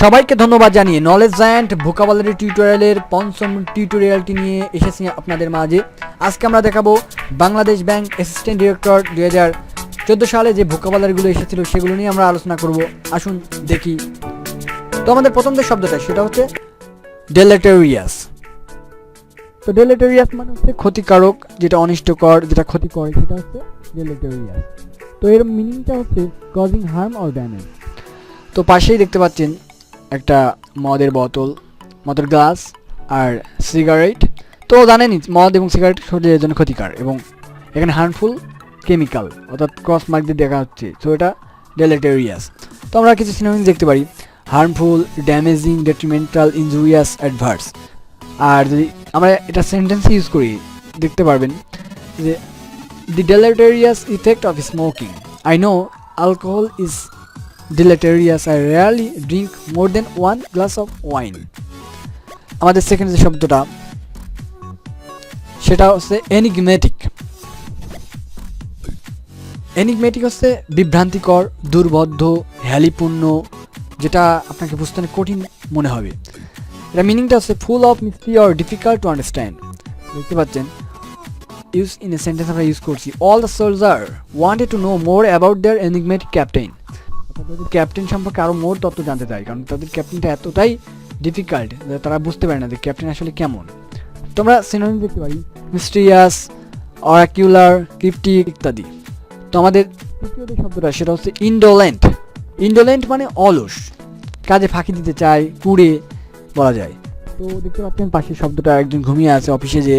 সবাইকে ধন্যবাদ জানিয়ে নলেজ জায়ান্ট ভোকাবুলারি টিউটোরিয়ালের পঞ্চম টিউটোরিয়ালটি নিয়ে এসেছি আপনাদের মাঝে। আজকে আমরা দেখাবো বাংলাদেশ ব্যাংক অ্যাসিস্ট্যান্ট ডিরেক্টর 2014 সালে যে ভোকাবুলারিগুলো এসেছিল সেগুলো নিয়ে আমরা আলোচনা করব। আসুন দেখি। তো আমাদের প্রথম যে শব্দটা সেটা হচ্ছে ডেলেটেরিয়াস। তো ডেলেটেরিয়াস মানে হচ্ছে ক্ষতিকারক, যেটা অনিষ্টকর, যেটা ক্ষতি করে, সেটা হচ্ছে ডেলেটেরিয়াস। তো এর মিনিংটা হচ্ছে কজিং হার্ম অর ড্যামেজ। তো পাশেই দেখতে পাচ্ছেন একটা মদের বোতল, মদের গ্লাস আর সিগারেট। তো জানেনই মদ এবং সিগারেট শরীরের জন্য ক্ষতিকর এবং এখানে হার্মফুল কেমিক্যাল অর্থাৎ ক্রস মার্ক দিয়ে দেখা হচ্ছে। তো এটা ডেলেটেরিয়াস। তো আমরা কিছু সিনোনিমস দেখতে পারি: harmful, damaging, detrimental, injurious, adverse. আর যদি আমরা এটা সেন্টেন্স ইউজ করি দেখতে পারবেন যে the deleterious effect of smoking. I know alcohol is deleterious. I rarely drink more than 1 glass of wine. আমাদের সেকেন্ড যে শব্দটা সেটা হচ্ছে enigmatic. enigmatic হচ্ছে বিভ্রান্তিকর, দুর্বোধ্য, হেয়ালিপূর্ণ, যেটা আপনাকে বুঝতে কঠিন মনে হবে। এটা মিনিংটা হচ্ছে full of mystery or difficult to understand. দেখতে পাচ্ছেন ইউজ ইন এ সেন্টেন্স আমরা ইউজ করছি। All the soldier wanted to know more about their enigmatic captain. অর্থাৎ তাদের ক্যাপ্টেন সম্পর্কে আরও মোর তথ্য জানতে চাই, কারণ তাদের ক্যাপ্টেনটা এতটাই ডিফিকাল্ট যে তারা বুঝতে পারে না যে ক্যাপ্টেন আসলে কেমন। তোমরা সিনোনিম দেখতে পারি মিস্টিরিয়াস, অরাকিউলার, ক্রিপ্টিক ইত্যাদি। তো আমাদের তৃতীয় যে শব্দটা সেটা হচ্ছে ইনডোলেন্ট। ইনডোলেন্ট মানে অলস, কাজে ফাঁকি দিতে চায়, কুড়ে বলা যায়। তো দেখতে পাচ্ছেন পাশের শব্দটা একজন ঘুমিয়ে আছে অফিসে, যে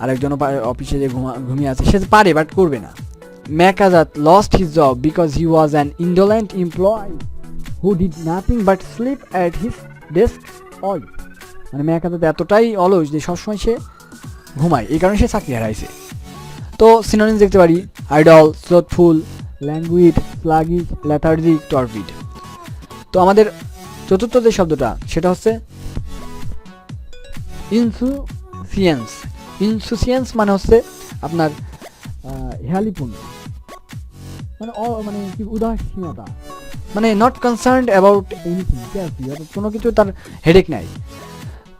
আরেকজনও অফিসে যে ঘুমিয়ে আছে, সে পারে বাট করবে না। ম্যাকাজাত lost his job because he was an indolent employee who did nothing but sleep at his desk all. মানে ম্যাকাজাত এতটাই অলস যে সবসময় সে ঘুমায়, এই কারণে সে চাকরি হারাইছে। তো সিনোনিমস দেখতে পারি আইডল, স্লোথফুল, ল্যাঙ্গুইড, স্লাগিশ, লেথার্জিক, টর্পিড। তো আমাদের চতুর্থ যে শব্দটা সেটা হচ্ছে ইনসুসিয়েন্স। ইনসুসিয়েন্স মানে হচ্ছে আপনার হেয়ালিপূর্ণ, মানে মানে কি উদাসীনতা, মানে নট কনসার্নড অ্যাবাউট এনিথিং, কোনো কিছু তার হেডেক নাই।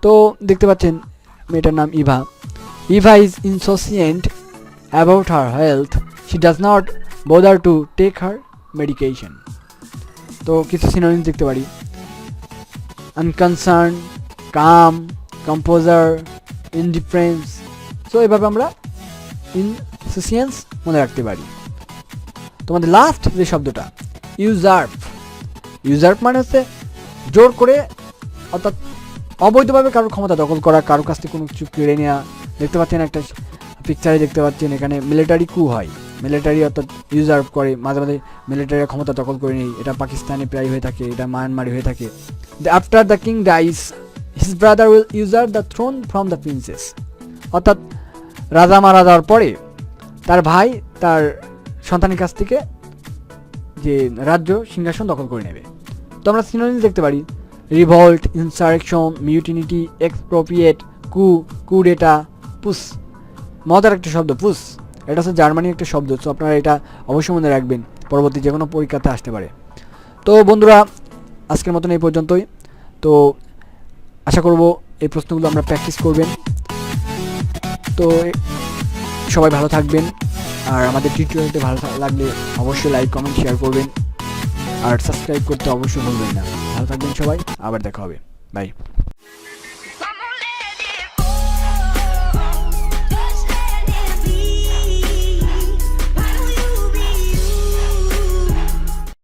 তো দেখতে পাচ্ছেন মেয়েটার নাম Eva. Eva is insouciant about her health, she does not bother to take her medication. তো কিছু সিনোনিমস দেখতে পারি আনকনসার্ন, কাম, কম্পোজার, ইনডিফারেন্স। তো এভাবে আমরা ইনসুসিয়েন্স মনে রাখতে পারি। তোমাদের লাস্ট যে শব্দটা ইউজার্প। ইউজার্প মানে হচ্ছে জোর করে, অর্থাৎ অবৈধভাবে কারোর ক্ষমতা দখল করা, কারোর কাছ থেকে কোনো কিছু কেড়ে নেওয়া। দেখতে পাচ্ছেন একটা পিকচারে দেখতে পাচ্ছেন এখানে মিলিটারি কু হয়, মিলিটারি অর্থাৎ ইউজার্প করে, মাঝে মাঝে মিলিটারির ক্ষমতা দখল করে নেই। এটা পাকিস্তানে প্রায় হয়ে থাকে, এটা মায়ানমারে হয়ে থাকে। After the king dies his brother will usurp the throne from the princess. অর্থাৎ রাজা মারা যাওয়ার পরে তার ভাই তার সন্তানের কাছ থেকে যে রাজ্য সিংহাসন দখল করে নেবে। তো আমরা সিনোনিমস দেখতে পারি রিভল্ট, ইনসারেকশন, মিউটিনিটি, এক্সপ্রোপ্রিয়েট, কুডেটা, পুস। মজার একটা শব্দ পুস, এটা হচ্ছে জার্মানির একটা শব্দ। তো আপনারা এটা অবশ্যই মনে রাখবেন, পরবর্তী যে কোনো পরীক্ষাতে আসতে পারে। তো বন্ধুরা আজকের মতন এই পর্যন্তই। তো আশা করব এই প্রশ্নগুলো আমরা প্র্যাকটিস করবেন। তো সবাই ভালো থাকবেন, আর আমাদের টিউটোরিয়ালটি ভালো লাগলে অবশ্যই লাইক, কমেন্ট, শেয়ার করবেন, আর সাবস্ক্রাইব করতে অবশ্যই ভুলবেন না। ভালো থাকবেন সবাই, আবার দেখা হবে, বাই।